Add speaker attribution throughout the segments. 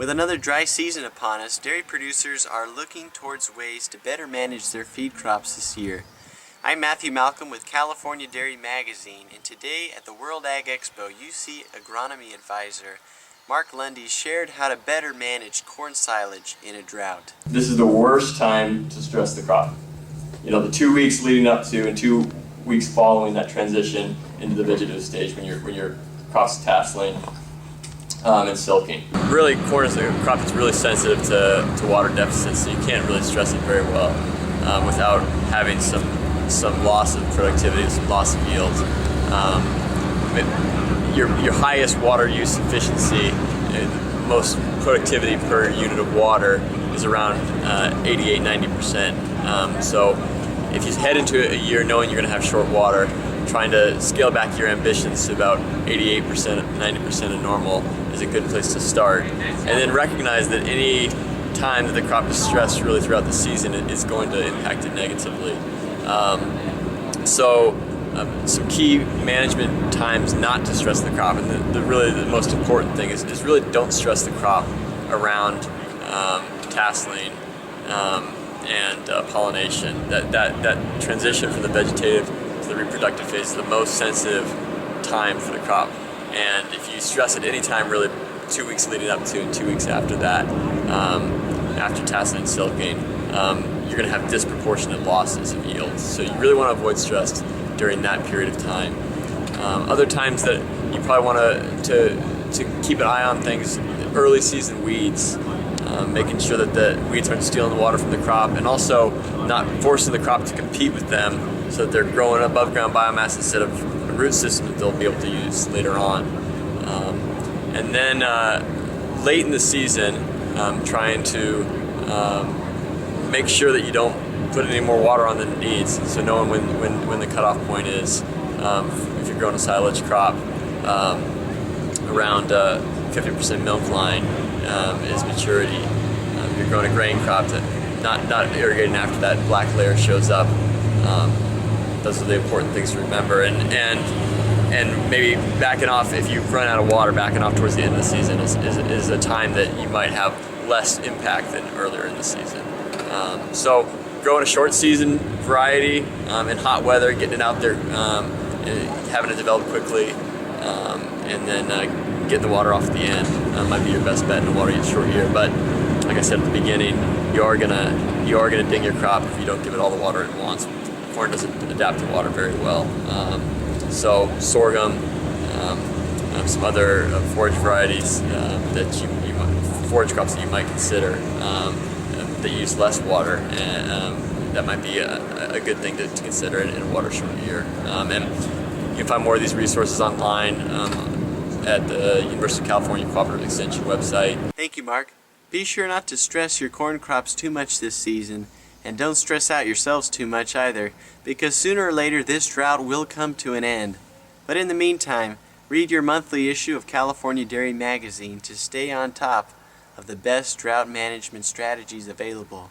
Speaker 1: With another dry season upon us, dairy producers are looking towards ways to better manage their feed crops this year. I'm Matthew Malcolm with California Dairy Magazine, and today at the World Ag Expo, UC Agronomy Advisor Mark Lundy shared how to better manage corn silage in a drought.
Speaker 2: This is the worst time to stress the crop. You know, the 2 weeks leading up to and 2 weeks following that transition into the vegetative stage when your crop's tasseling and silking. Really, corn is a crop that's really sensitive to water deficits, so you can't really stress it very well without having some loss of productivity, some loss of yield. Your highest water use efficiency, most productivity per unit of water is around 88–90%. So if you head into a year knowing you're going to have short water, trying to scale back your ambitions to about 88%, 90% of normal is a good place to start. And then recognize that any time that the crop is stressed really throughout the season, it's going to impact it negatively. Some key management times not to stress the crop, and really the most important thing is really don't stress the crop around tasseling and pollination. That transition from the vegetative to the reproductive phase is the most sensitive time for the crop, and if you stress it any time really 2 weeks leading up to and 2 weeks after that, after tasseling and silking, you're going to have disproportionate losses of yields. So you really want to avoid stress during that period of time. Other times that you probably want to keep an eye on things, early season weeds, making sure that the weeds aren't stealing the water from the crop, and also not forcing the crop to compete with them so that they're growing above ground biomass instead of a root system that they'll be able to use later on. And then late in the season, trying to make sure that you don't put any more water on than it needs. So knowing when the cutoff point is, if you're growing a silage crop, around 50% milk line is maturity. If you're growing a grain crop, that not irrigating after that black layer shows up. Those are the important things to remember. And maybe backing off, if you run out of water, backing off towards the end of the season is a time that you might have less impact than earlier in the season. So growing a short season variety in hot weather, getting it out there, having it develop quickly, and then getting the water off at the end might be your best bet in a water short year. But like I said at the beginning, you are gonna ding your crop if you don't give it all the water it wants. Corn doesn't adapt to water very well. So sorghum, some other forage varieties forage crops that you might consider that use less water, and that might be a good thing to consider in a water short year. And you can find more of these resources online at the University of California Cooperative Extension website.
Speaker 1: Thank you, Mark. Be sure not to stress your corn crops too much this season, and don't stress out yourselves too much either, because sooner or later this drought will come to an end. But in the meantime, read your monthly issue of California Dairy Magazine to stay on top of the best drought management strategies available.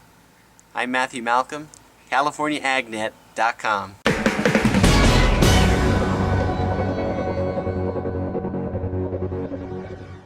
Speaker 1: I'm Matthew Malcolm, CaliforniaAgNet.com.